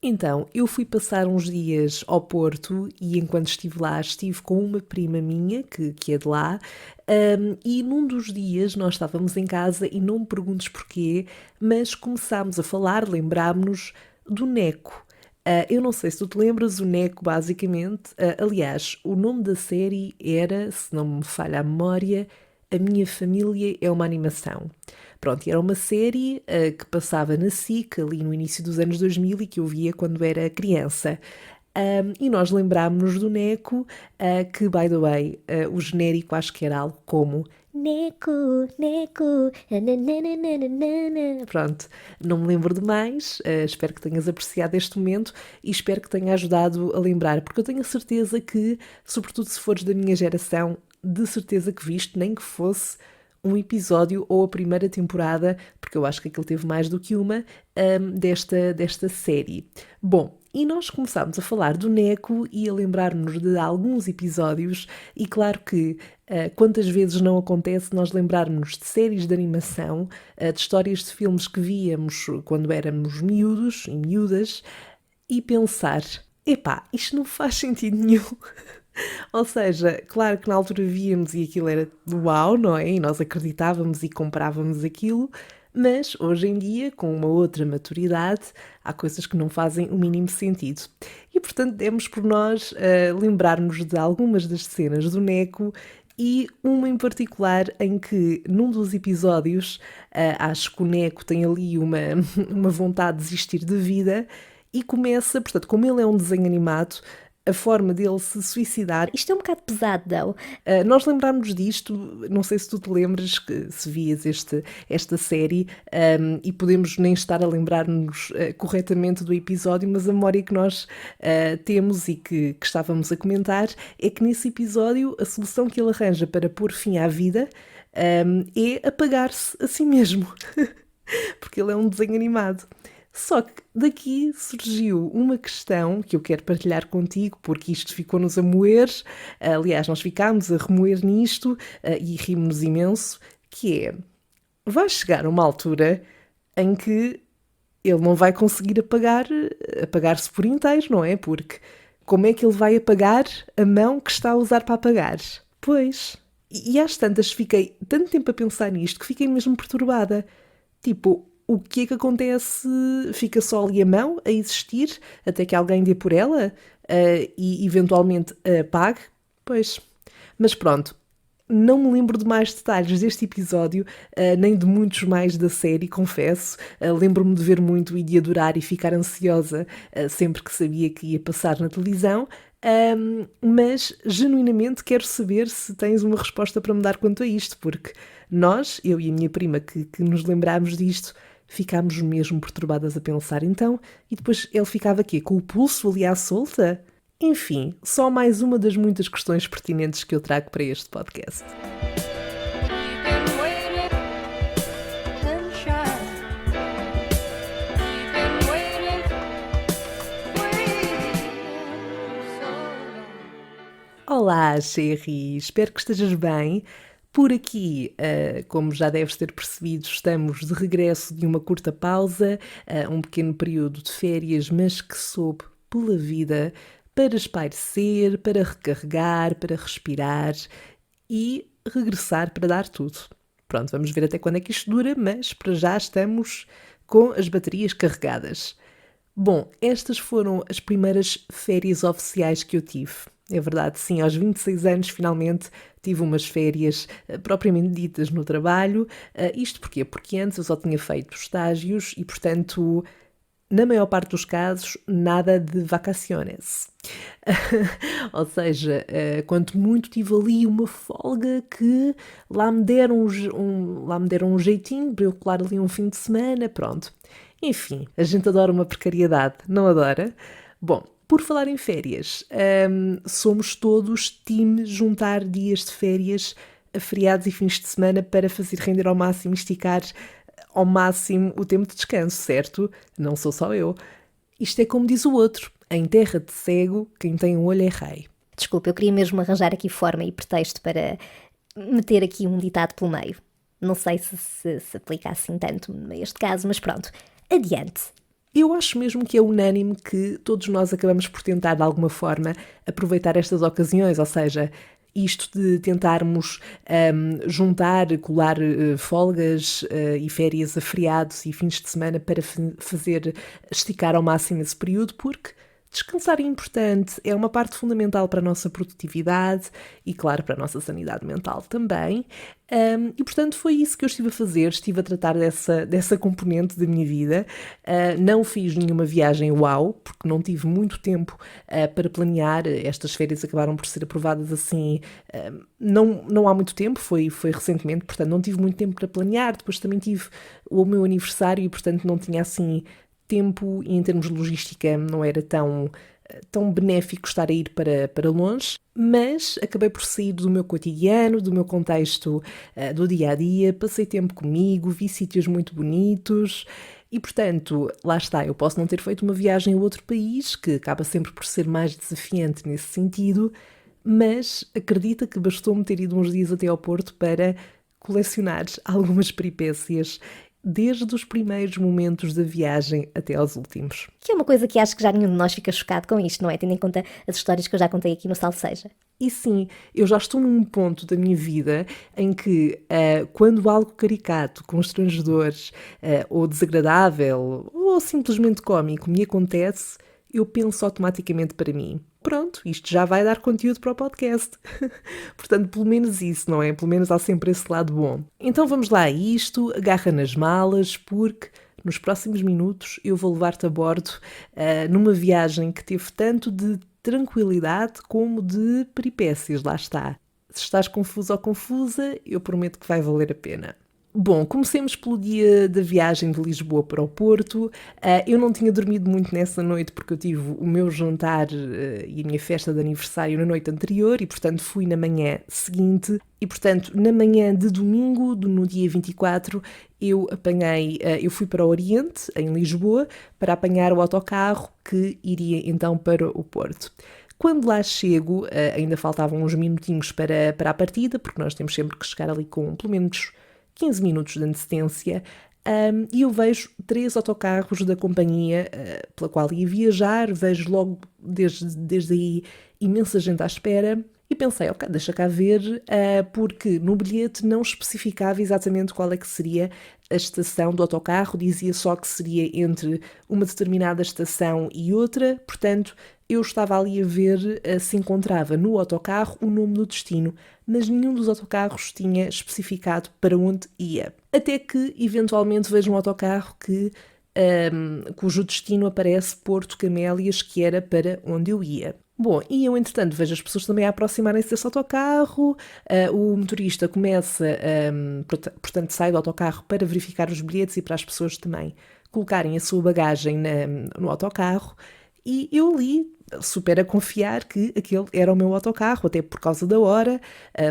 Então, eu fui passar uns dias ao Porto e enquanto estive lá estive com uma prima minha, que é de lá, e num dos dias nós estávamos em casa e não me perguntes porquê, mas começámos a falar, lembrámos-nos do Neco. Eu não sei se tu te lembras, o Neco basicamente, aliás, o nome da série era, se não me falha a memória, A Minha Família é uma Animação. Pronto, e era uma série que passava na SIC, ali no início dos anos 2000 e que eu via quando era criança. E nós lembrámos-nos do Neco, que, by the way, o genérico acho que era algo como Neco, Neco, nananana. Pronto, não me lembro de mais, espero que tenhas apreciado este momento e espero que tenha ajudado a lembrar, porque eu tenho a certeza que, sobretudo se fores da minha geração, de certeza que viste, nem que fosse um episódio ou a primeira temporada, porque eu acho que aquilo teve mais do que uma, desta série. Bom, e nós começámos a falar do Neco e a lembrar-nos de alguns episódios, e claro que quantas vezes não acontece nós lembrarmos de séries de animação, de histórias de filmes que víamos quando éramos miúdos e miúdas, e pensar, epá, isto não faz sentido nenhum. Ou seja, claro que na altura víamos e aquilo era uau, não é? E nós acreditávamos e comprávamos aquilo, mas hoje em dia, com uma outra maturidade, há coisas que não fazem o mínimo sentido. E portanto demos por nós lembrar-nos de algumas das cenas do Neco e uma em particular em que, num dos episódios, acho que o Neco tem ali uma vontade de desistir de vida e começa, portanto, como ele é um desenho animado, a forma dele se suicidar. Isto é um bocado pesado, não? Nós lembrámos disto, não sei se tu te lembras, que se vias esta série, e podemos nem estar a lembrar-nos corretamente do episódio, mas a memória que nós temos e que estávamos a comentar é que nesse episódio a solução que ele arranja para pôr fim à vida é apagar-se a si mesmo, porque ele é um desenho animado. Só que daqui surgiu uma questão que eu quero partilhar contigo, porque isto ficou-nos a moer, aliás, nós ficámos a remoer nisto e rimos imenso, que é, vai chegar uma altura em que ele não vai conseguir apagar-se por inteiro, não é? Porque como é que ele vai apagar a mão que está a usar para apagar? Pois, e às tantas fiquei tanto tempo a pensar nisto que fiquei mesmo perturbada. Tipo, o que é que acontece? Fica só ali a mão a existir até que alguém dê por ela e eventualmente a apague? Pois. Mas pronto, não me lembro de mais detalhes deste episódio, nem de muitos mais da série, confesso. Lembro-me de ver muito e de adorar e ficar ansiosa sempre que sabia que ia passar na televisão. Mas genuinamente quero saber se tens uma resposta para me dar quanto a isto, porque nós, eu e a minha prima que nos lembrámos disto, ficámos mesmo perturbadas a pensar então, e depois ele ficava aqui com o pulso ali à solta? Enfim, só mais uma das muitas questões pertinentes que eu trago para este podcast. Olá, Sherry, espero que estejas bem. Por aqui, como já deves ter percebido, estamos de regresso de uma curta pausa, um pequeno período de férias, mas que soube pela vida para espairecer, para recarregar, para respirar e regressar para dar tudo. Pronto, vamos ver até quando é que isto dura, mas para já estamos com as baterias carregadas. Bom, estas foram as primeiras férias oficiais que eu tive. É verdade, sim, aos 26 anos finalmente tive umas férias propriamente ditas no trabalho. Isto porquê? Porque antes eu só tinha feito estágios e, portanto, na maior parte dos casos, nada de vacaciones. Ou seja, quanto muito tive ali uma folga que lá me deram um jeitinho para eu colar ali um fim de semana, pronto. Enfim, a gente adora uma precariedade, não adora? Bom, por falar em férias, somos todos time juntar dias de férias a feriados e fins de semana para fazer render ao máximo e esticar ao máximo o tempo de descanso, certo? Não sou só eu. Isto é como diz o outro, em terra de cego, quem tem um olho é rei. Desculpa, eu queria mesmo arranjar aqui forma e pretexto para meter aqui um ditado pelo meio. Não sei se aplica assim tanto a este caso, mas pronto. Adiante. Eu acho mesmo que é unânime que todos nós acabamos por tentar, de alguma forma, aproveitar estas ocasiões, ou seja, isto de tentarmos juntar, colar folgas e férias a feriados e fins de semana para fazer esticar ao máximo esse período, porque descansar é importante, é uma parte fundamental para a nossa produtividade e, claro, para a nossa sanidade mental também. E, portanto, foi isso que eu estive a fazer, estive a tratar dessa componente da minha vida. Não fiz nenhuma viagem uau, porque não tive muito tempo para planear. Estas férias acabaram por ser aprovadas assim, não há muito tempo, foi recentemente, portanto, não tive muito tempo para planear. Depois também tive o meu aniversário e, portanto, não tinha assim tempo e em termos de logística não era tão benéfico estar a ir para longe, mas acabei por sair do meu cotidiano, do meu contexto do dia-a-dia, passei tempo comigo, vi sítios muito bonitos e, portanto, lá está, eu posso não ter feito uma viagem a outro país, que acaba sempre por ser mais desafiante nesse sentido, mas acredita que bastou-me ter ido uns dias até ao Porto para colecionar algumas peripécias desde os primeiros momentos da viagem até aos últimos. Que é uma coisa que acho que já nenhum de nós fica chocado com isto, não é? Tendo em conta as histórias que eu já contei aqui no Salseja. E sim, eu já estou num ponto da minha vida em que, quando algo caricato, constrangedor, ou desagradável, ou simplesmente cómico me acontece, eu penso automaticamente para mim: pronto, isto já vai dar conteúdo para o podcast. Portanto, pelo menos isso, não é? Pelo menos há sempre esse lado bom. Então vamos lá a isto, agarra nas malas, porque nos próximos minutos eu vou levar-te a bordo numa viagem que teve tanto de tranquilidade como de peripécias, lá está. Se estás confuso ou confusa, eu prometo que vai valer a pena. Bom, comecemos pelo dia da viagem de Lisboa para o Porto. Eu não tinha dormido muito nessa noite porque eu tive o meu jantar e a minha festa de aniversário na noite anterior e, portanto, fui na manhã seguinte. E, portanto, na manhã de domingo, no dia 24, eu fui para o Oriente, em Lisboa, para apanhar o autocarro que iria então para o Porto. Quando lá chego, ainda faltavam uns minutinhos para a partida, porque nós temos sempre que chegar ali com pelo menos 15 minutos de antecedência, e eu vejo 3 autocarros da companhia pela qual ia viajar, vejo logo desde aí imensa gente à espera e pensei, ok, deixa cá ver, porque no bilhete não especificava exatamente qual é que seria a estação do autocarro, dizia só que seria entre uma determinada estação e outra, portanto eu estava ali a ver se encontrava no autocarro o nome do destino, mas nenhum dos autocarros tinha especificado para onde ia. Até que, eventualmente, vejo um autocarro cujo destino aparece Porto Camélias, que era para onde eu ia. Bom, e eu, entretanto, vejo as pessoas também a aproximarem-se desse autocarro, o motorista começa, portanto, sai do autocarro para verificar os bilhetes e para as pessoas também colocarem a sua bagagem no autocarro, e eu li, super a confiar que aquele era o meu autocarro, até por causa da hora,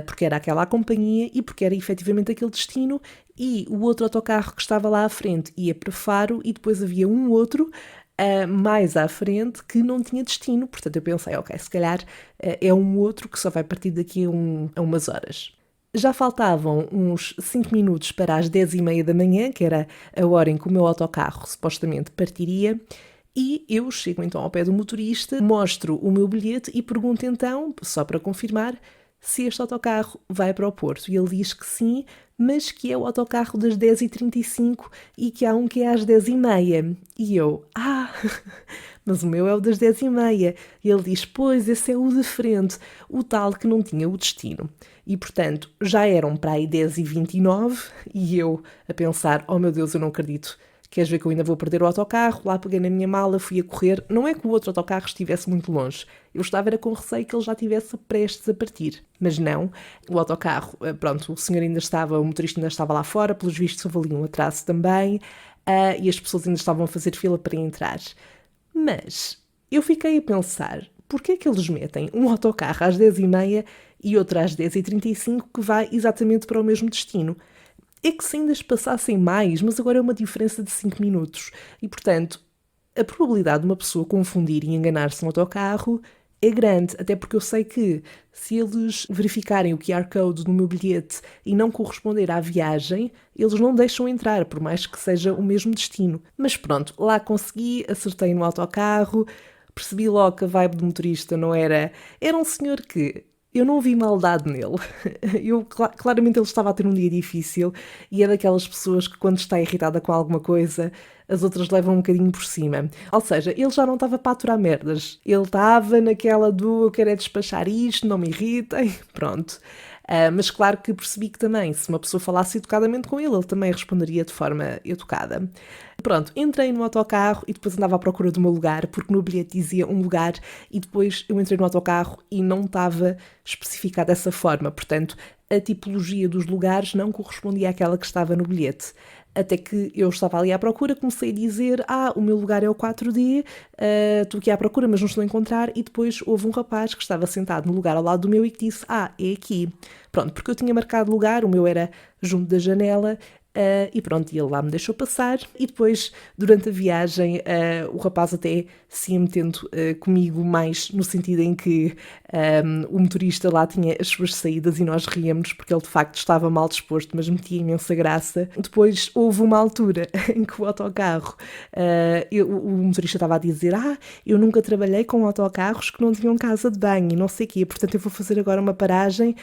porque era aquela a companhia e porque era efetivamente aquele destino, e o outro autocarro que estava lá à frente ia para Faro e depois havia um outro mais à frente que não tinha destino, portanto eu pensei, ok, se calhar é um outro que só vai partir daqui a umas horas. Já faltavam uns 5 minutos para as 10h30 da manhã, que era a hora em que o meu autocarro supostamente partiria, e eu chego então ao pé do motorista, mostro o meu bilhete e pergunto então, só para confirmar, se este autocarro vai para o Porto. E ele diz que sim, mas que é o autocarro das 10h35 e que há um que é às 10h30. E eu, mas o meu é o das 10h30. E ele diz, pois, esse é o de frente, o tal que não tinha o destino. E, portanto, já eram para aí 10h29 e eu a pensar, oh meu Deus, eu não acredito. Queres ver que eu ainda vou perder o autocarro? Lá peguei na minha mala, fui a correr. Não é que o outro autocarro estivesse muito longe. Eu estava com receio que ele já estivesse prestes a partir. Mas não. O autocarro, pronto, o motorista ainda estava lá fora. Pelos vistos houve ali um atraso também. E as pessoas ainda estavam a fazer fila para entrar. Mas eu fiquei a pensar, porquê é que eles metem um autocarro às 10h30 e outro às 10h35 que vai exatamente para o mesmo destino? É que se ainda passassem mais, mas agora é uma diferença de 5 minutos. E, portanto, a probabilidade de uma pessoa confundir e enganar-se no autocarro é grande, até porque eu sei que se eles verificarem o QR Code no meu bilhete e não corresponder à viagem, eles não deixam entrar, por mais que seja o mesmo destino. Mas pronto, lá consegui, acertei no autocarro, percebi logo que a vibe do motorista não era... Era um senhor que... Eu não vi maldade nele. Claramente ele estava a ter um dia difícil e é daquelas pessoas que quando está irritada com alguma coisa, as outras levam um bocadinho por cima. Ou seja, ele já não estava para aturar merdas. Ele estava naquela do eu quero é despachar isto, não me irritem, pronto. Mas claro que percebi que também, se uma pessoa falasse educadamente com ele também responderia de forma educada. Pronto, entrei no autocarro e depois andava à procura do meu lugar, porque no bilhete dizia um lugar e depois eu entrei no autocarro e não estava especificado dessa forma. Portanto, a tipologia dos lugares não correspondia àquela que estava no bilhete. Até que eu estava ali à procura, comecei a dizer, o meu lugar é o 4D, estou aqui à procura, mas não estou a encontrar, e depois houve um rapaz que estava sentado no lugar ao lado do meu e que disse, é aqui. Pronto, porque eu tinha marcado lugar, o meu era junto da janela, e pronto, ele lá me deixou passar e depois, durante a viagem, o rapaz até se ia metendo comigo mais no sentido em que o motorista lá tinha as suas saídas e nós ríamos porque ele de facto estava mal disposto, mas metia imensa graça. Depois houve uma altura em que o autocarro, o motorista estava a dizer, eu nunca trabalhei com autocarros que não tinham casa de banho e não sei o quê, portanto eu vou fazer agora uma paragem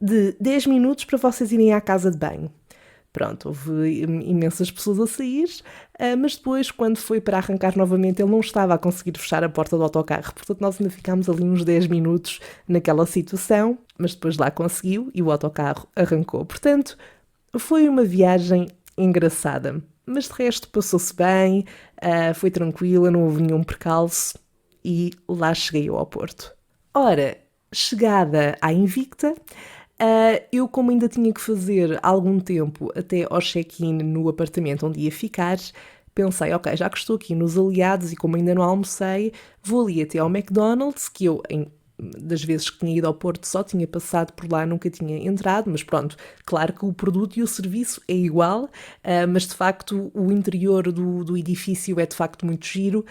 de 10 minutos para vocês irem à casa de banho. Pronto, houve imensas pessoas a sair, mas depois, quando foi para arrancar novamente, ele não estava a conseguir fechar a porta do autocarro. Portanto, nós ainda ficámos ali uns 10 minutos naquela situação, mas depois lá conseguiu e o autocarro arrancou. Portanto, foi uma viagem engraçada. Mas de resto passou-se bem, foi tranquila, não houve nenhum percalço e lá cheguei ao Porto. Ora, chegada à Invicta, eu, como ainda tinha que fazer algum tempo até ao check-in no apartamento onde ia ficar, pensei, ok, já que estou aqui nos Aliados e como ainda não almocei, vou ali até ao McDonald's, que eu, das vezes que tinha ido ao Porto, só tinha passado por lá, nunca tinha entrado, mas pronto, claro que o produto e o serviço é igual, mas de facto o interior do edifício é de facto muito giro.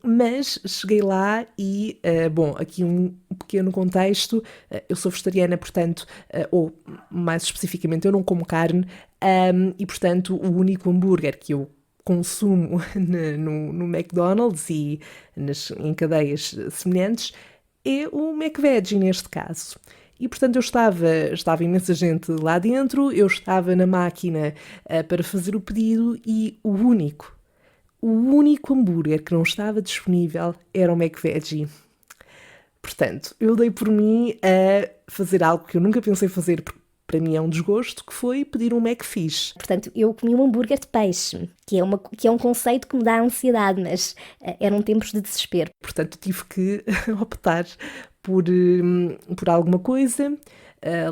Mas cheguei lá e, aqui um pequeno contexto, eu sou vegetariana, portanto, ou mais especificamente, eu não como carne, e portanto o único hambúrguer que eu consumo no McDonald's e em cadeias semelhantes é o McVeggie neste caso. E, portanto, eu estava imensa gente lá dentro, eu estava na máquina para fazer o pedido e o único hambúrguer que não estava disponível era o McVeggie. Portanto, eu dei por mim a fazer algo que eu nunca pensei fazer, porque para mim é um desgosto, que foi pedir um McFish. Portanto, eu comi um hambúrguer de peixe, que é um conceito que me dá ansiedade, mas eram tempos de desespero. Portanto, tive que optar por alguma coisa.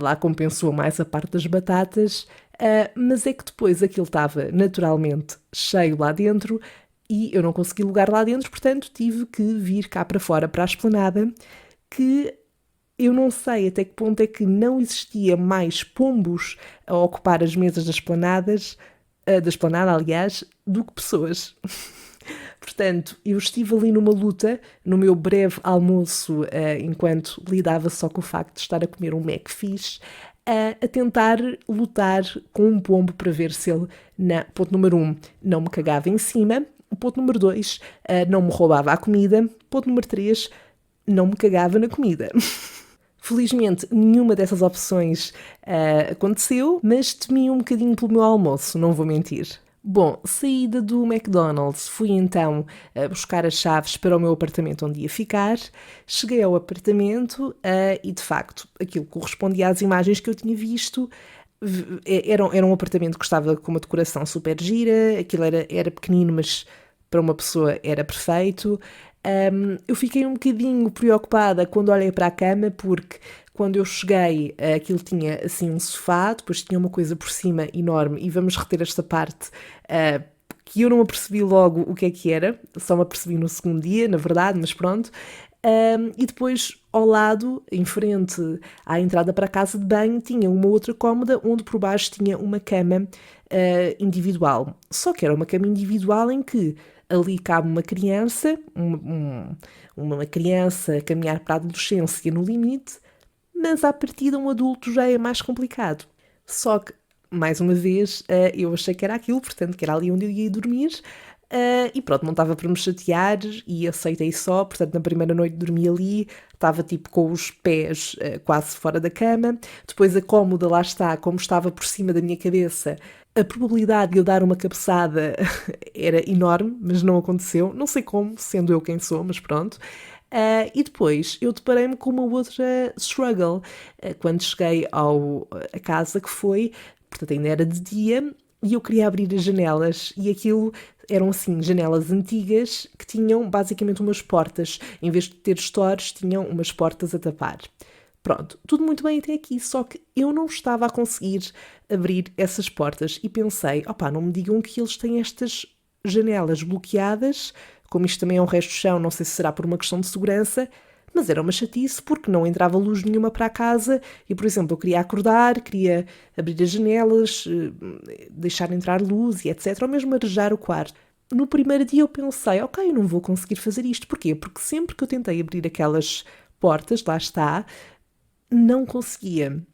Lá compensou mais a parte das batatas, mas é que depois aquilo estava naturalmente cheio lá dentro e eu não consegui lugar lá dentro, portanto tive que vir cá para fora, para a esplanada, que eu não sei até que ponto é que não existia mais pombos a ocupar as mesas da esplanada, aliás, do que pessoas. Portanto, eu estive ali numa luta, no meu breve almoço, enquanto lidava só com o facto de estar a comer um McFish, a tentar lutar com um pombo para ver se ele, ponto número 1, não me cagava em cima, ponto número 2, não me roubava a comida, ponto número 3, não me cagava na comida. Felizmente, nenhuma dessas opções aconteceu, mas temi um bocadinho pelo meu almoço, não vou mentir. Bom, saída do McDonald's, fui então buscar as chaves para o meu apartamento onde ia ficar. Cheguei ao apartamento e, de facto, aquilo correspondia às imagens que eu tinha visto. Era um apartamento que estava com uma decoração super gira, aquilo era pequenino, mas para uma pessoa era perfeito. Eu fiquei um bocadinho preocupada quando olhei para a cama, porque quando eu cheguei aquilo tinha assim um sofá, depois tinha uma coisa por cima enorme, e vamos reter esta parte que eu não apercebi logo o que é que era, só me apercebi no segundo dia, na verdade, mas pronto. E depois, ao lado, em frente à entrada para a casa de banho, tinha uma outra cômoda onde por baixo tinha uma cama individual. Só que era uma cama individual em que Ali cabe uma criança, uma criança a caminhar para a adolescência no limite, mas à partida um adulto já é mais complicado. Só que, mais uma vez, eu achei que era aquilo, portanto, que era ali onde eu ia dormir, e pronto, não estava para me chatear e aceitei só. Portanto, na primeira noite dormi ali, estava tipo com os pés quase fora da cama. Depois a cómoda, lá está, como estava por cima da minha cabeça, a probabilidade de eu dar uma cabeçada era enorme, mas não aconteceu. Não sei como, sendo eu quem sou, mas pronto. E depois eu deparei-me com uma outra struggle quando cheguei à casa, que foi, portanto ainda era de dia, e eu queria abrir as janelas, e aquilo eram assim janelas antigas que tinham basicamente umas portas, em vez de ter stores, tinham umas portas a tapar. Pronto, tudo muito bem até aqui, só que eu não estava a conseguir abrir essas portas e pensei, opá, não me digam que eles têm estas janelas bloqueadas, como isto também é um resto de chão, não sei se será por uma questão de segurança, mas era uma chatice porque não entrava luz nenhuma para a casa e, por exemplo, eu queria acordar, queria abrir as janelas, deixar entrar luz e etc, ou mesmo arejar o quarto. No primeiro dia eu pensei, ok, eu não vou conseguir fazer isto. Porquê? Porque sempre que eu tentei abrir aquelas portas, lá está, não conseguia.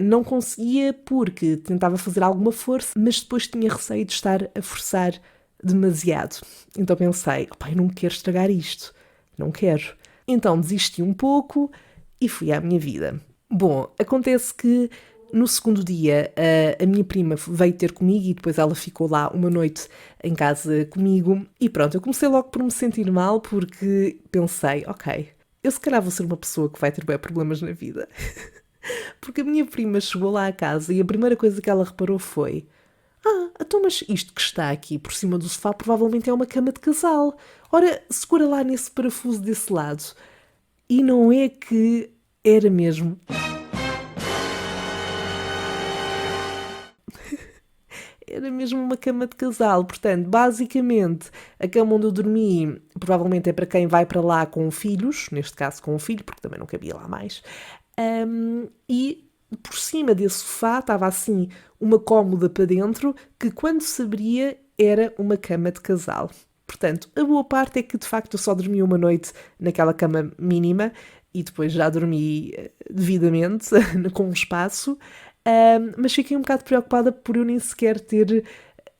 Não conseguia porque tentava fazer alguma força, mas depois tinha receio de estar a forçar demasiado. Então pensei, opá, eu não quero estragar isto, não quero. Então desisti um pouco e fui à minha vida. Bom, acontece que no segundo dia a minha prima veio ter comigo e depois ela ficou lá uma noite em casa comigo e pronto, eu comecei logo por me sentir mal porque pensei, ok, eu se calhar vou ser uma pessoa que vai ter bem problemas na vida. Porque a minha prima chegou lá à casa e a primeira coisa que ela reparou foi: então mas isto que está aqui por cima do sofá provavelmente é uma cama de casal. Ora, segura lá nesse parafuso desse lado. E não é que era mesmo. Era mesmo uma cama de casal. Portanto, basicamente, a cama onde eu dormi provavelmente é para quem vai para lá com filhos, neste caso com um filho, porque também não cabia lá mais. E por cima desse sofá estava assim uma cómoda para dentro que, quando se abria, era uma cama de casal. Portanto, a boa parte é que de facto eu só dormi uma noite naquela cama mínima e depois já dormi devidamente com um espaço, mas fiquei um bocado preocupada por eu nem sequer ter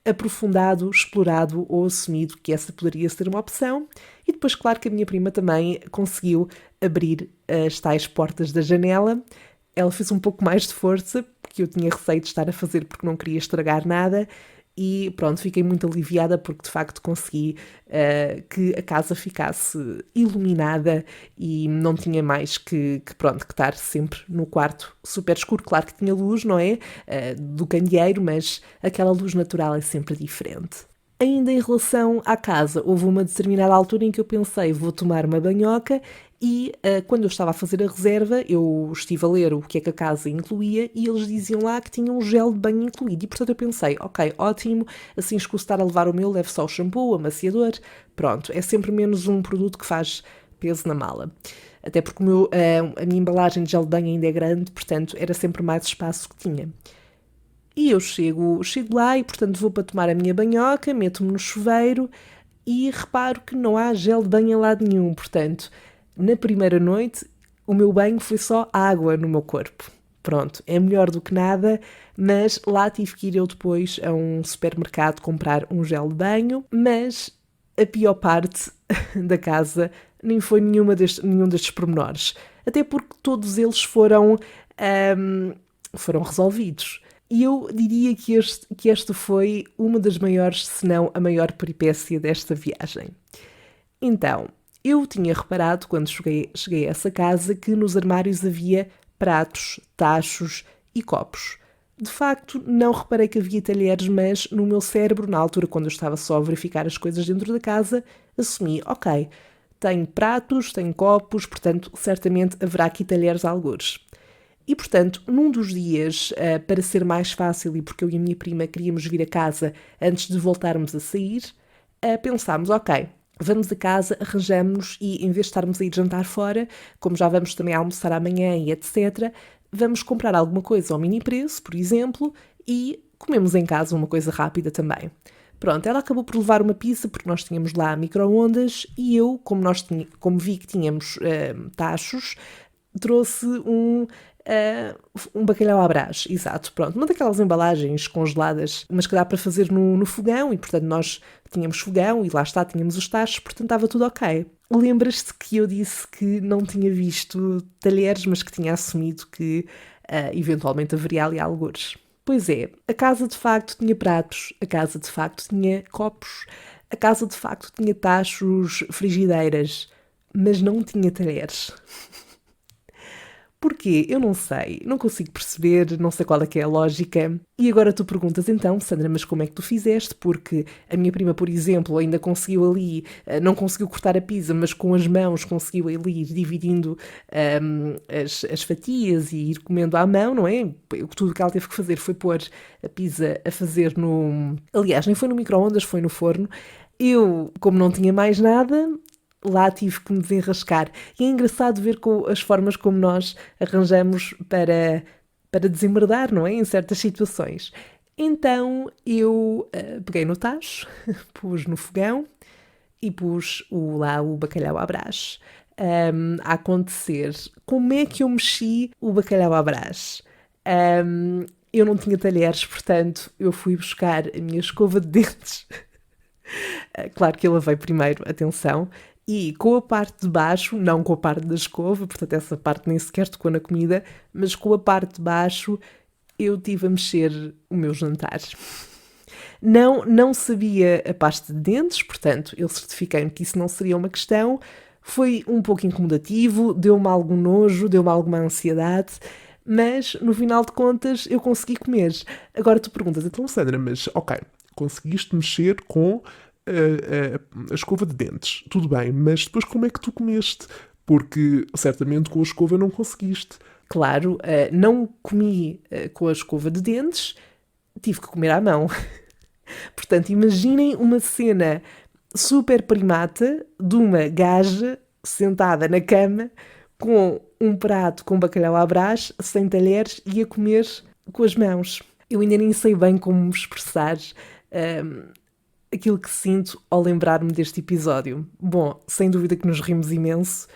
aprofundado, explorado ou assumido que essa poderia ser uma opção. E depois, claro que a minha prima também conseguiu abrir as tais portas da janela. Ela fez um pouco mais de força, porque eu tinha receio de estar a fazer porque não queria estragar nada. E pronto, fiquei muito aliviada porque de facto consegui que a casa ficasse iluminada e não tinha mais que estar sempre no quarto super escuro. Claro que tinha luz, não é? Do candeeiro, mas aquela luz natural é sempre diferente. Ainda em relação à casa, houve uma determinada altura em que eu pensei, vou tomar uma banhoca e quando eu estava a fazer a reserva, eu estive a ler o que é que a casa incluía e eles diziam lá que tinham um gel de banho incluído. E portanto eu pensei, ok, ótimo, assim escuso estar a levar o meu, levo só o shampoo, o amaciador, pronto, é sempre menos um produto que faz peso na mala. Até porque a minha embalagem de gel de banho ainda é grande, portanto era sempre mais espaço que tinha. E eu chego lá e, portanto, vou para tomar a minha banhoca, meto-me no chuveiro e reparo que não há gel de banho em lado nenhum. Portanto, na primeira noite, o meu banho foi só água no meu corpo. Pronto, é melhor do que nada, mas lá tive que ir eu depois a um supermercado comprar um gel de banho. Mas a pior parte da casa nem foi nenhum destes pormenores. Até porque todos eles foram resolvidos. E eu diria que esta foi uma das maiores, se não a maior peripécia desta viagem. Então, eu tinha reparado, quando cheguei a essa casa, que nos armários havia pratos, tachos e copos. De facto, não reparei que havia talheres, mas no meu cérebro, na altura, quando eu estava só a verificar as coisas dentro da casa, assumi, ok, tenho pratos, tenho copos, portanto, certamente haverá aqui talheres algures. E, portanto, num dos dias, para ser mais fácil e porque eu e a minha prima queríamos vir a casa antes de voltarmos a sair, pensámos, ok, vamos a casa, arranjamos-nos e, em vez de estarmos a ir jantar fora, como já vamos também almoçar amanhã e etc., vamos comprar alguma coisa ao mini preço, por exemplo, e comemos em casa uma coisa rápida também. Pronto, ela acabou por levar uma pizza porque nós tínhamos lá micro-ondas e eu, como vi que tínhamos tachos, trouxe um bacalhau à Brás, exato, pronto, uma daquelas embalagens congeladas, mas que dá para fazer no fogão e, portanto, nós tínhamos fogão e lá está, tínhamos os tachos, portanto, estava tudo ok. Lembras-te que eu disse que não tinha visto talheres, mas que tinha assumido que eventualmente haveria ali algures? Pois é, a casa de facto tinha pratos, a casa de facto tinha copos, a casa de facto tinha tachos, frigideiras, mas não tinha talheres. Porquê? Eu não sei, não consigo perceber, não sei qual é que é a lógica. E agora tu perguntas então, Sandra, mas como é que tu fizeste? Porque a minha prima, por exemplo, ainda conseguiu ali, não conseguiu cortar a pizza, mas com as mãos conseguiu ali ir dividindo as fatias e ir comendo à mão, não é? Tudo o que ela teve que fazer foi pôr a pizza a fazer no... Aliás, nem foi no micro-ondas, foi no forno. Eu, como não tinha mais nada, lá tive que me desenrascar. E é engraçado ver as formas como nós arranjamos para desembardar, não é? Em certas situações. Então eu peguei no tacho, pus no fogão e pus lá o bacalhau à Brás a acontecer. Como é que eu mexi o bacalhau à Brás? Eu não tinha talheres, portanto eu fui buscar a minha escova de dentes. Claro que eu lavei primeiro, atenção, e com a parte de baixo, não com a parte da escova, portanto essa parte nem sequer tocou na comida, mas com a parte de baixo eu tive a mexer o meu jantar. Não sabia a pasta de dentes, portanto eu certifiquei-me que isso não seria uma questão. Foi um pouco incomodativo, deu-me algum nojo, deu-me alguma ansiedade, mas no final de contas eu consegui comer. Agora tu perguntas, então Sandra, mas ok, conseguiste mexer com a escova de dentes, tudo bem, mas depois como é que tu comeste? Porque certamente com a escova não conseguiste. claro, não comi com a escova de dentes, tive que comer à mão. Portanto, imaginem uma cena super primata de uma gaja sentada na cama com um prato com bacalhau à Brás, sem talheres e a comer com as mãos. Eu ainda nem sei bem como me expressar aquilo que sinto ao lembrar-me deste episódio. Bom, sem dúvida que nos rimos imenso,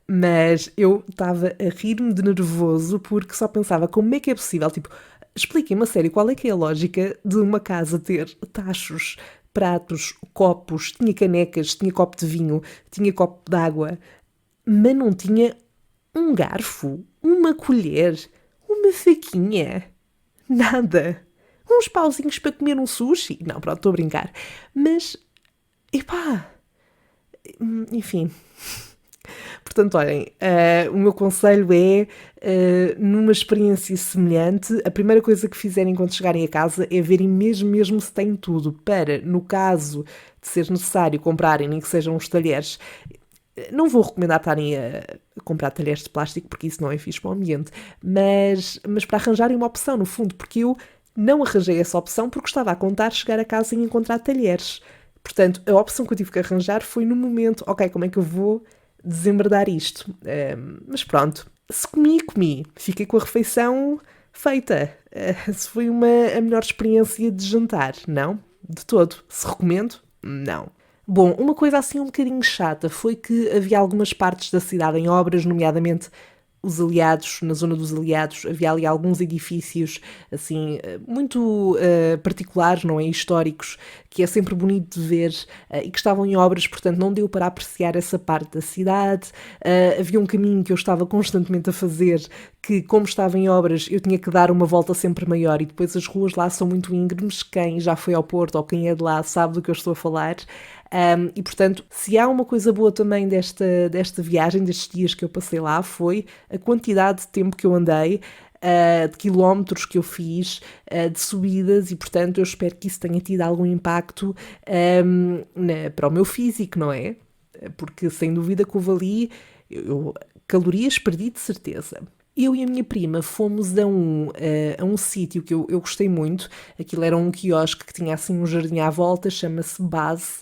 mas eu estava a rir-me de nervoso porque só pensava como é que é possível, tipo, expliquem-me a sério qual é que é a lógica de uma casa ter tachos, pratos, copos, tinha canecas, tinha copo de vinho, tinha copo de água, mas não tinha um garfo, uma colher, uma faquinha, nada. Uns pauzinhos para comer um sushi. Não, pronto, estou a brincar. Mas, epá, enfim. Portanto, olhem, o meu conselho é, numa experiência semelhante, a primeira coisa que fizerem quando chegarem a casa é verem mesmo se têm tudo, para, no caso de ser necessário comprarem, nem que sejam os talheres. Não vou recomendar estarem a comprar talheres de plástico, porque isso não é fixe para o ambiente, mas para arranjarem uma opção, no fundo, porque eu não arranjei essa opção porque estava a contar chegar a casa e encontrar talheres. Portanto, a opção que eu tive que arranjar foi no momento, ok, como é que eu vou desembardar isto? Mas pronto, se comi. Fiquei com a refeição feita. Se foi a melhor experiência de jantar? Não, de todo. Se recomendo? Não. Bom, uma coisa assim um bocadinho chata foi que havia algumas partes da cidade em obras, nomeadamente os Aliados, na zona dos Aliados, havia ali alguns edifícios, assim, muito particulares, não é? Históricos, que é sempre bonito de ver e que estavam em obras, portanto não deu para apreciar essa parte da cidade. Havia um caminho que eu estava constantemente a fazer, que como estava em obras eu tinha que dar uma volta sempre maior e depois as ruas lá são muito íngremes, quem já foi ao Porto ou quem é de lá sabe do que eu estou a falar. E portanto, se há uma coisa boa também desta viagem, destes dias que eu passei lá, foi a quantidade de tempo que eu andei, de quilómetros que eu fiz, de subidas, e portanto eu espero que isso tenha tido algum impacto para o meu físico, não é? Porque sem dúvida que houve ali, calorias perdi de certeza. Eu e a minha prima fomos a um sítio que eu gostei muito. Aquilo era um quiosque que tinha assim um jardim à volta, chama-se Base,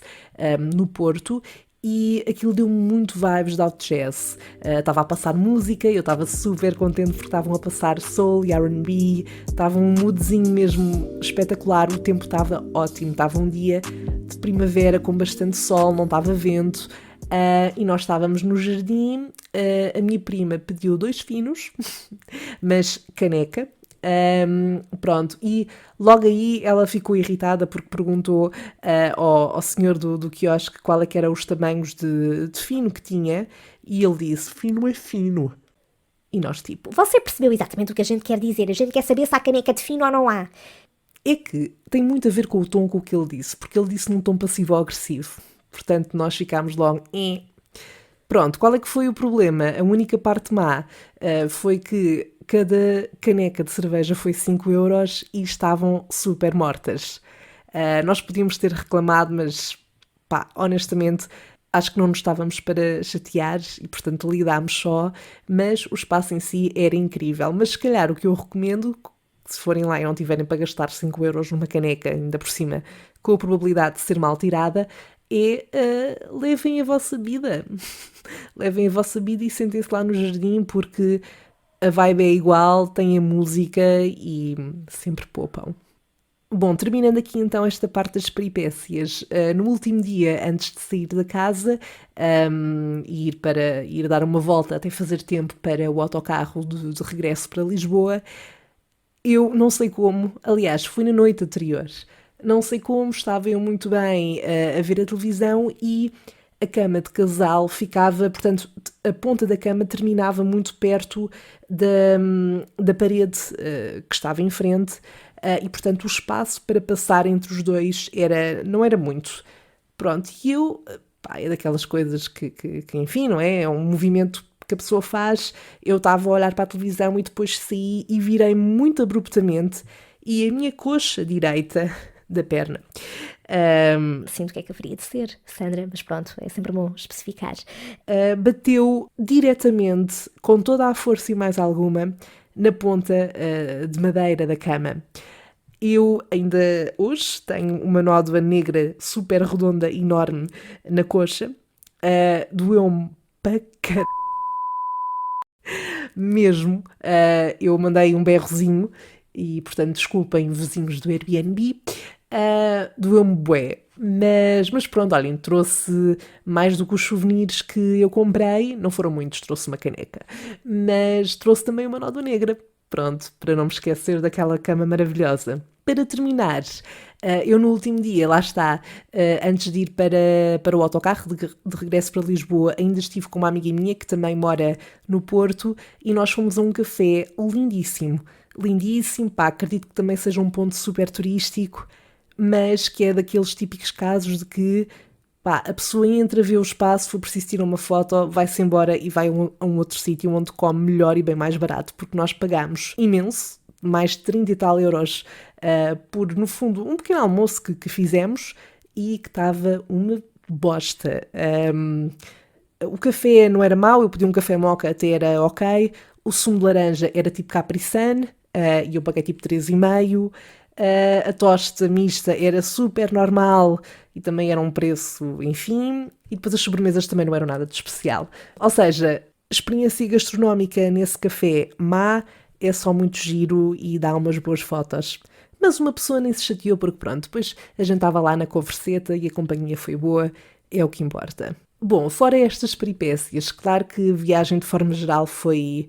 no Porto, e aquilo deu-me muito vibes de out jazz. Estava a passar música, eu estava super contente porque estavam a passar soul e R&B, estava um moodzinho mesmo espetacular, o tempo estava ótimo, estava um dia de primavera com bastante sol, não estava vento, e nós estávamos no jardim. A minha prima pediu 2 finos, mas caneca. Pronto, e logo aí ela ficou irritada porque perguntou ao senhor do quiosque qual é que eram os tamanhos de fino que tinha, e ele disse, fino é fino. E nós tipo, Você percebeu exatamente o que a gente quer dizer? A gente quer saber se há caneca de fino ou não há. é que tem muito a ver com o tom com o que ele disse, porque ele disse num tom passivo-agressivo. Portanto, nós ficámos logo, Pronto, qual é que foi o problema? A única parte má foi que cada caneca de cerveja foi 5 € e estavam super mortas. Nós podíamos ter reclamado, mas pá, honestamente, acho que não nos estávamos para chatear e, portanto, lidámos só, mas o espaço em si era incrível. Mas se calhar o que eu recomendo, se forem lá e não tiverem para gastar 5 € numa caneca, ainda por cima, com a probabilidade de ser mal tirada, levem a vossa vida. Levem a vossa vida e sentem-se lá no jardim, porque a vibe é igual, tem a música e sempre poupam. Bom, terminando aqui então esta parte das peripécias, no último dia antes de sair da casa e ir dar uma volta até fazer tempo para o autocarro de regresso para Lisboa, eu não sei como, aliás, fui na noite anterior, não sei como, estava eu muito bem a ver a televisão e a cama de casal ficava, portanto, a ponta da cama terminava muito perto da parede que estava em frente, e, portanto, o espaço para passar entre os dois não era muito. Pronto, e eu, pá, é daquelas coisas que, enfim, não é? É um movimento que a pessoa faz. Eu estava a olhar para a televisão e depois saí e virei muito abruptamente e a minha coxa direita da perna Sinto o que é que haveria de ser, Sandra, mas pronto, é sempre bom especificar. bateu diretamente, com toda a força e mais alguma, na ponta de madeira da cama. Eu ainda hoje tenho uma nódoa negra super redonda, enorme, na coxa. Doeu-me para caralho mesmo. Eu mandei um berrozinho e, portanto, desculpem vizinhos do Airbnb. Doeu-me bué. Mas pronto, olhem, trouxe mais do que os souvenirs que eu comprei. Não foram muitos, trouxe uma caneca. Mas trouxe também uma nódoa negra. Pronto, para não me esquecer daquela cama maravilhosa. Para terminar, eu no último dia, lá está, antes de ir para o autocarro de regresso para Lisboa, ainda estive com uma amiga minha que também mora no Porto e nós fomos a um café lindíssimo. Lindíssimo, pá, acredito que também seja um ponto super turístico, mas que é daqueles típicos casos de que, pá, a pessoa entra, vê o espaço, for preciso tirar uma foto, vai-se embora e vai a um outro sítio onde come melhor e bem mais barato, porque nós pagamos imenso, mais de 30 e tal euros, por, no fundo, um pequeno almoço que fizemos e que estava uma bosta. O café não era mau, eu pedi um café moca, até era ok. O sumo de laranja era tipo Capri-Sun, e eu paguei tipo 3,5. A tosta mista era super normal e também era um preço, enfim. E depois as sobremesas também não eram nada de especial. Ou seja, experiência gastronómica nesse café má, é só muito giro e dá umas boas fotos. Mas uma pessoa nem se chateou porque pronto, depois a gente estava lá na converseta e a companhia foi boa, é o que importa. Bom, fora estas peripécias, claro que a viagem de forma geral foi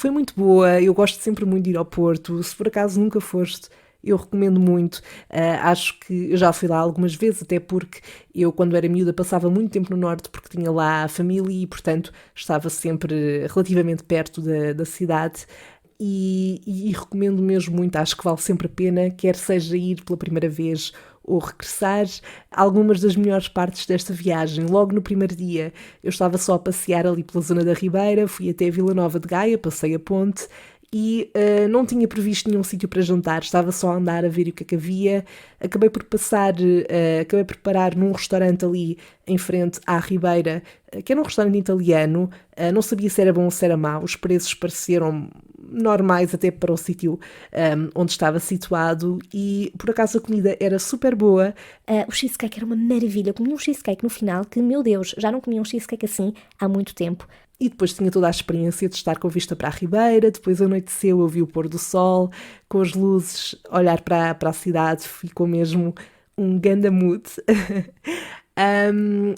muito boa, eu gosto sempre muito de ir ao Porto, se por acaso nunca foste, eu recomendo muito. Acho que eu já fui lá algumas vezes, até porque eu, quando era miúda, passava muito tempo no Norte porque tinha lá a família e, portanto, estava sempre relativamente perto da cidade. E recomendo mesmo muito, acho que vale sempre a pena, quer seja ir pela primeira vez ou regressar. Algumas das melhores partes desta viagem, logo no primeiro dia, eu estava só a passear ali pela zona da Ribeira, fui até Vila Nova de Gaia, passei a ponte e não tinha previsto nenhum sítio para jantar, estava só a andar a ver o que havia. Acabei por parar num restaurante ali em frente à Ribeira, que era um restaurante italiano. Não sabia se era bom ou se era mau, os preços pareceram normais até para o sítio onde estava situado, e por acaso a comida era super boa. O cheesecake era uma maravilha. Eu comi um cheesecake no final que, meu Deus, já não comia um cheesecake assim há muito tempo. E depois tinha toda a experiência de estar com vista para a Ribeira, depois anoiteceu, eu vi o pôr do sol, com as luzes, olhar para a cidade, ficou mesmo um ganda mood.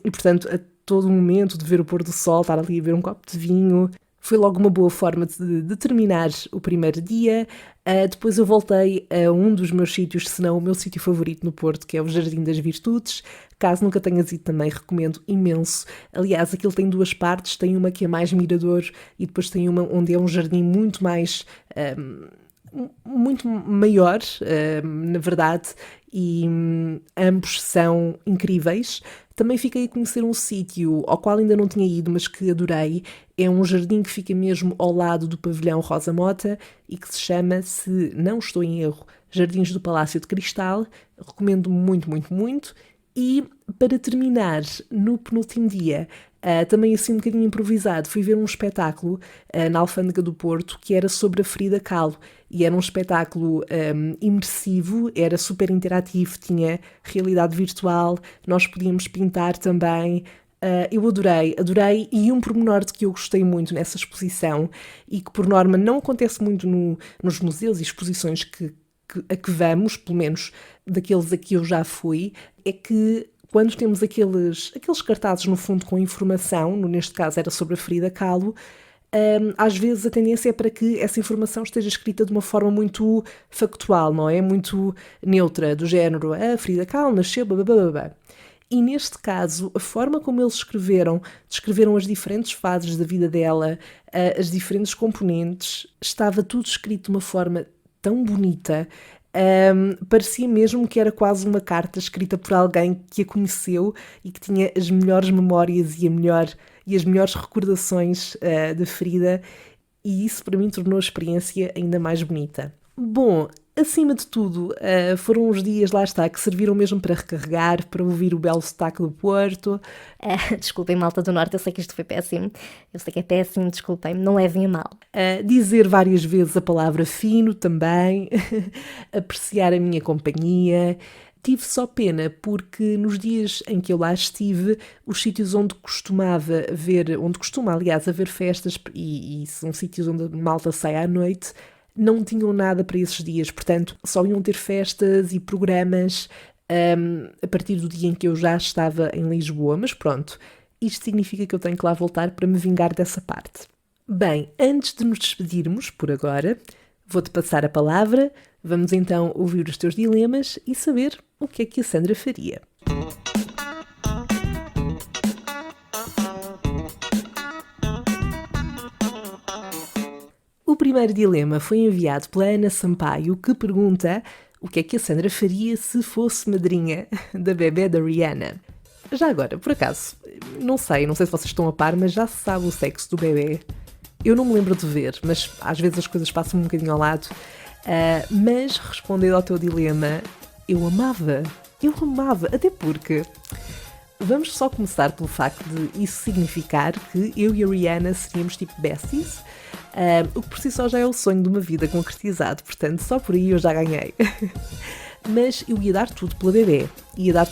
E portanto, a todo momento de ver o pôr do sol, estar ali a beber um copo de vinho, foi logo uma boa forma de terminar o primeiro dia. Depois eu voltei a um dos meus sítios, se não o meu sítio favorito no Porto, que é o Jardim das Virtudes. Caso nunca tenhas ido também, recomendo imenso. Aliás, aquilo tem duas partes, tem uma que é mais mirador e depois tem uma onde é um jardim muito mais... muito maior, na verdade, e ambos são incríveis. Também fiquei a conhecer um sítio ao qual ainda não tinha ido, mas que adorei. É um jardim que fica mesmo ao lado do pavilhão Rosa Mota e que se chama, se não estou em erro, Jardins do Palácio de Cristal. Recomendo muito, muito, muito. E para terminar, no penúltimo dia, também assim um bocadinho improvisado, fui ver um espetáculo na Alfândega do Porto que era sobre a Frida Kahlo, e era um espetáculo imersivo, era super interativo, tinha realidade virtual, nós podíamos pintar também. Eu adorei, e um pormenor de que eu gostei muito nessa exposição, e que por norma não acontece muito nos museus e exposições a que vamos, pelo menos daqueles a que eu já fui, é que quando temos aqueles cartazes no fundo com informação, neste caso era sobre a Frida Kahlo, às vezes a tendência é para que essa informação esteja escrita de uma forma muito factual, não é? Muito neutra, do género, a Frida Kahlo nasceu, blá. E neste caso, a forma como eles descreveram as diferentes fases da vida dela, as diferentes componentes, estava tudo escrito de uma forma tão bonita. Parecia mesmo que era quase uma carta escrita por alguém que a conheceu e que tinha as melhores memórias e as melhores recordações da Frida, e isso para mim tornou a experiência ainda mais bonita. Bom, acima de tudo, foram uns dias, lá está, que serviram mesmo para recarregar, para ouvir o belo sotaque do Porto. Desculpem, malta do Norte, eu sei que isto foi péssimo. Eu sei que é péssimo, desculpem-me, não levem a mal. Dizer várias vezes a palavra fino também, apreciar a minha companhia. Tive só pena porque nos dias em que eu lá estive, os sítios onde costuma, aliás, haver festas, e são sítios onde a malta sai à noite, não tinham nada para esses dias, portanto só iam ter festas e programas a partir do dia em que eu já estava em Lisboa, mas pronto, isto significa que eu tenho que lá voltar para me vingar dessa parte. Bem, antes de nos despedirmos por agora, vou-te passar a palavra, vamos então ouvir os teus dilemas e saber o que é que a Sandra faria. O primeiro dilema foi enviado pela Ana Sampaio, que pergunta o que é que a Sandra faria se fosse madrinha da bebé da Rihanna. Já agora, por acaso, não sei se vocês estão a par, mas já se sabe o sexo do bebé. Eu não me lembro de ver, mas às vezes as coisas passam um bocadinho ao lado. Mas, respondendo ao teu dilema, eu amava, até porque... Vamos só começar pelo facto de isso significar que eu e a Rihanna seríamos tipo besties, o que por si só já é o sonho de uma vida concretizado, portanto só por aí eu já ganhei. Mas eu ia dar tudo pela bebé,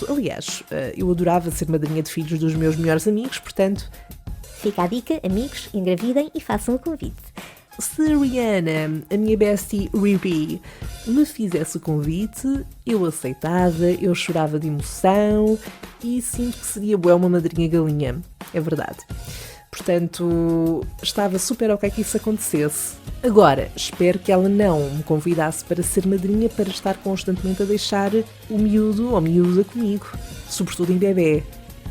aliás, eu adorava ser madrinha de filhos dos meus melhores amigos, portanto... Fica a dica, amigos, engravidem e façam o convite. Se a Rihanna, a minha bestie Riri, me fizesse o convite, eu aceitava, eu chorava de emoção e sinto que seria boa uma madrinha galinha, é verdade. Portanto, estava super ok que isso acontecesse. Agora, espero que ela não me convidasse para ser madrinha para estar constantemente a deixar o miúdo ou miúda comigo, sobretudo em bebê.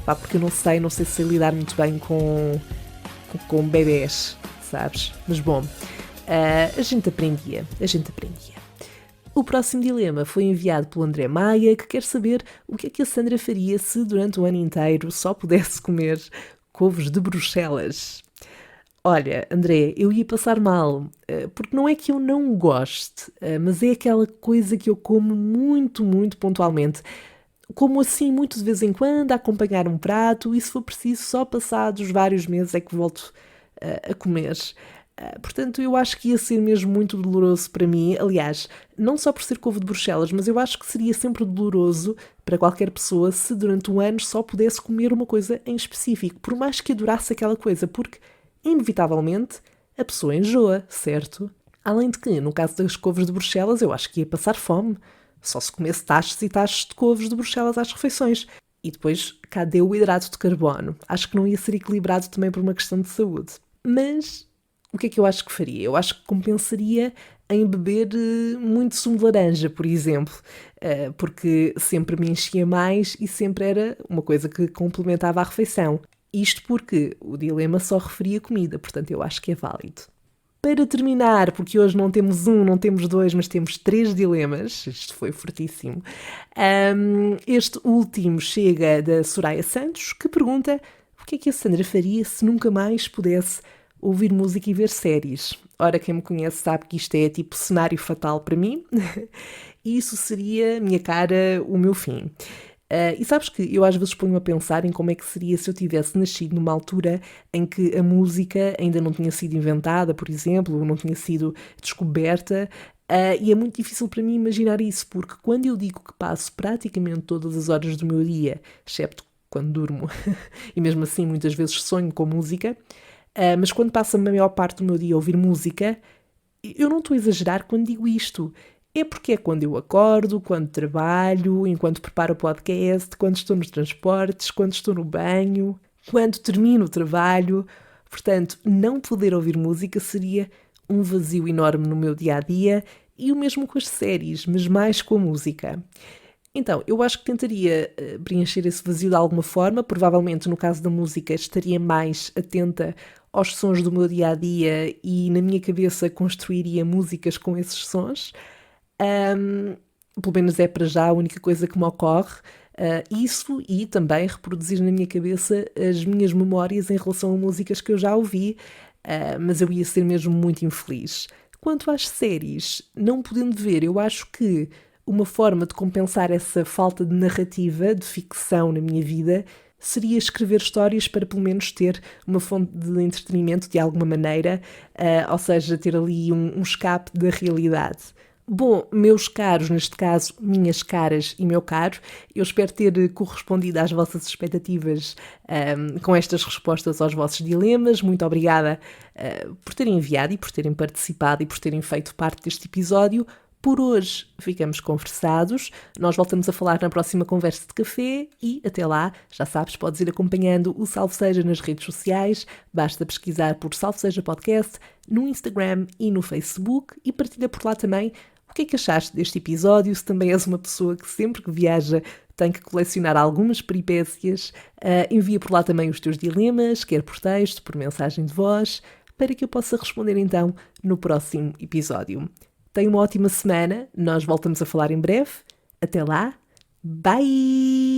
Porque eu não sei se sei lidar muito bem com bebés, sabes? Mas bom, a gente aprendia. O próximo dilema foi enviado pelo André Maia, que quer saber o que é que a Sandra faria se durante o ano inteiro só pudesse comer couves de Bruxelas. Olha, André, eu ia passar mal, porque não é que eu não goste, mas é aquela coisa que eu como muito, muito pontualmente. Como assim, muito de vez em quando, a acompanhar um prato, e se for preciso, só passados vários meses é que volto a comer. Portanto, eu acho que ia ser mesmo muito doloroso para mim. Aliás, não só por ser couve de Bruxelas, mas eu acho que seria sempre doloroso para qualquer pessoa se durante um ano só pudesse comer uma coisa em específico, por mais que adorasse aquela coisa, porque, inevitavelmente, a pessoa enjoa, certo? Além de que, no caso das couves de Bruxelas, eu acho que ia passar fome. Só se comesse tachos e tachos de couves de Bruxelas às refeições. E depois, cadê o hidrato de carbono? Acho que não ia ser equilibrado também por uma questão de saúde. Mas o que é que eu acho que faria? Eu acho que compensaria em beber muito sumo de laranja, por exemplo, porque sempre me enchia mais e sempre era uma coisa que complementava a refeição. Isto porque o dilema só referia comida, portanto eu acho que é válido. Para terminar, porque hoje não temos um, não temos dois, mas temos 3 dilemas, isto foi fortíssimo. Este último chega da Soraya Santos, que pergunta o que é que a Sandra faria se nunca mais pudesse ouvir música e ver séries. Ora, quem me conhece sabe que isto é tipo cenário fatal para mim. Isso seria, minha cara, o meu fim. E sabes que eu às vezes ponho a pensar em como é que seria se eu tivesse nascido numa altura em que a música ainda não tinha sido inventada, por exemplo, ou não tinha sido descoberta. E é muito difícil para mim imaginar isso, porque quando eu digo que passo praticamente todas as horas do meu dia, excepto quando durmo, e mesmo assim muitas vezes sonho com música, mas quando passo a maior parte do meu dia a ouvir música, eu não estou a exagerar quando digo isto. É porque é quando eu acordo, quando trabalho, enquanto preparo o podcast, quando estou nos transportes, quando estou no banho, quando termino o trabalho. Portanto, não poder ouvir música seria um vazio enorme no meu dia-a-dia e o mesmo com as séries, mas mais com a música. Então, eu acho que tentaria preencher esse vazio de alguma forma. Provavelmente, no caso da música, estaria mais atenta aos sons do meu dia-a-dia e na minha cabeça construiria músicas com esses sons. Pelo menos é para já a única coisa que me ocorre. Isso e também reproduzir na minha cabeça as minhas memórias em relação a músicas que eu já ouvi, mas eu ia ser mesmo muito infeliz. Quanto às séries, não podendo ver, eu acho que uma forma de compensar essa falta de narrativa, de ficção na minha vida, seria escrever histórias para pelo menos ter uma fonte de entretenimento de alguma maneira, ou seja, ter ali um escape da realidade. Bom, meus caros, neste caso, minhas caras e meu caro, eu espero ter correspondido às vossas expectativas com estas respostas aos vossos dilemas. Muito obrigada por terem enviado e por terem participado e por terem feito parte deste episódio. Por hoje ficamos conversados, nós voltamos a falar na próxima conversa de café e até lá, já sabes, podes ir acompanhando o Salve Seja nas redes sociais, basta pesquisar por Salve Seja Podcast no Instagram e no Facebook e partilha por lá também o que é que achaste deste episódio, se também és uma pessoa que sempre que viaja tem que colecionar algumas peripécias, envia por lá também os teus dilemas, quer por texto, por mensagem de voz, para que eu possa responder então no próximo episódio. Tenha uma ótima semana, nós voltamos a falar em breve. Até lá, bye!